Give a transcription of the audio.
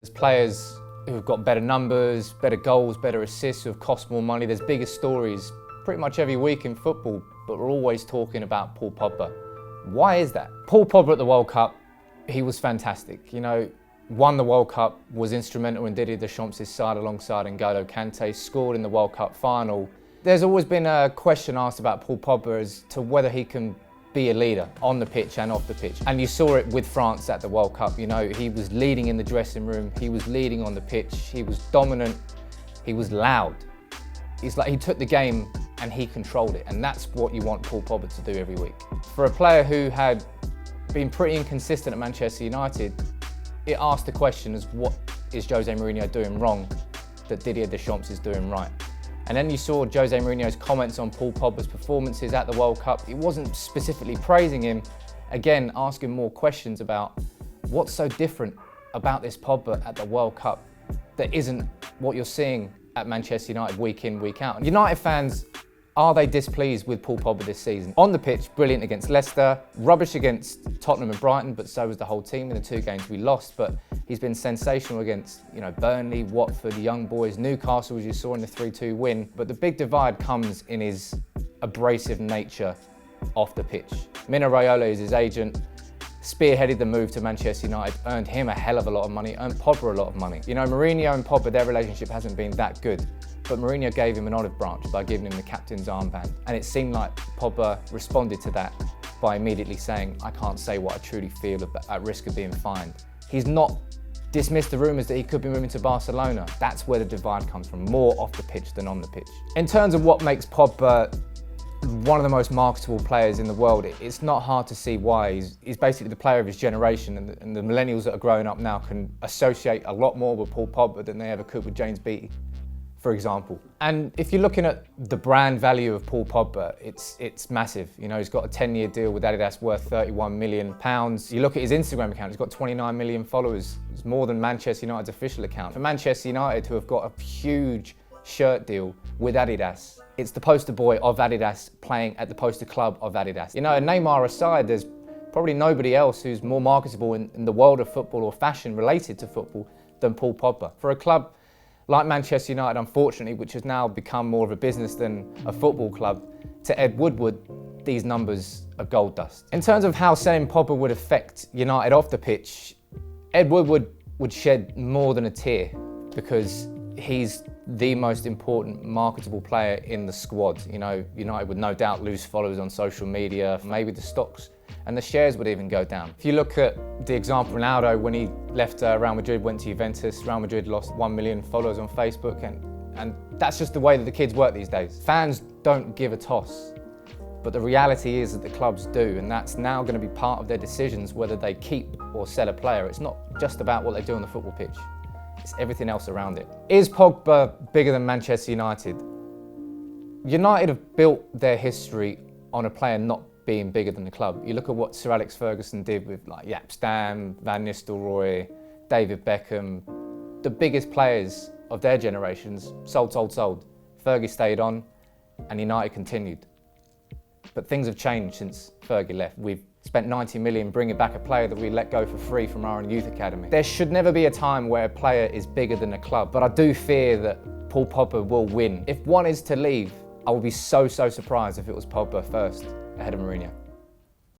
There's players who've got better numbers, better goals, better assists, who have cost more money. There's bigger stories pretty much every week in football, but we're always talking about Paul Pogba. Why is that? Paul Pogba at the World Cup, he was fantastic. You know, won the World Cup, was instrumental in Didier Deschamps' side alongside N'Golo Kante, scored in the World Cup final. There's always been a question asked about Paul Pogba as to whether he can be a leader on the pitch and off the pitch. And you saw it with France at the World Cup. You know, he was leading in the dressing room, he was leading on the pitch, he was dominant, he was loud. It's like he took the game and he controlled it, and that's what you want Paul Pogba to do every week. For a player who had been pretty inconsistent at Manchester United, it asked the question as what is Jose Mourinho doing wrong that Didier Deschamps is doing right? And then you saw Jose Mourinho's comments on Paul Pogba's performances at the World Cup. He wasn't specifically praising him, again asking more questions about what's so different about this Pogba at the World Cup that isn't what you're seeing at Manchester United week in, week out. United fans, are they displeased with Paul Pogba this season? On the pitch, brilliant against Leicester, rubbish against Tottenham and Brighton, but so was the whole team in the 2 games we lost. But he's been sensational against, Burnley, Watford, the young boys, Newcastle, as you saw in the 3-2 win. But the big divide comes in his abrasive nature off the pitch. Mino Raiola is his agent, spearheaded the move to Manchester United, earned him a hell of a lot of money, earned Pogba a lot of money. Mourinho and Pogba, their relationship hasn't been that good, but Mourinho gave him an olive branch by giving him the captain's armband. And it seemed like Pogba responded to that by immediately saying, I can't say what I truly feel at risk of being fined. He's not dismissed the rumours that he could be moving to Barcelona. That's where the divide comes from, more off the pitch than on the pitch. In terms of what makes Pogba one of the most marketable players in the world, it's not hard to see why. He's basically the player of his generation, and the millennials that are growing up now can associate a lot more with Paul Pogba than they ever could with James Beattie, for example. And if you're looking at the brand value of Paul Pogba, it's massive. He's got a 10-year deal with Adidas worth £31 million. You look at his Instagram account, he's got 29 million followers. It's more than Manchester United's official account. For Manchester United, who have got a huge shirt deal with Adidas, it's the poster boy of Adidas playing at the poster club of Adidas. Neymar aside, there's probably nobody else who's more marketable in the world of football or fashion related to football than Paul Pogba. For a club like Manchester United, unfortunately, which has now become more of a business than a football club, to Ed Woodward, these numbers are gold dust. In terms of how selling Pogba would affect United off the pitch, Ed Woodward would shed more than a tear because he's the most important marketable player in the squad. United would no doubt lose followers on social media, maybe the stocks and the shares would even go down. If you look at the example of Ronaldo, when he left Real Madrid, went to Juventus, Real Madrid lost 1 million followers on Facebook, and that's just the way that the kids work these days. Fans don't give a toss, but the reality is that the clubs do, and that's now going to be part of their decisions whether they keep or sell a player. It's not just about what they do on the football pitch. It's everything else around it. Is Pogba bigger than Manchester United? United have built their history on a player not being bigger than the club. You look at what Sir Alex Ferguson did with Jaap Stam, Van Nistelrooy, David Beckham, the biggest players of their generations, sold. Fergie stayed on and United continued. But things have changed since Fergie left. We've spent 90 million bringing back a player that we let go for free from our own youth academy. There should never be a time where a player is bigger than a club, but I do fear that Paul Pogba will win. If one is to leave, I would be so surprised if it was Pogba first, ahead of Mourinho.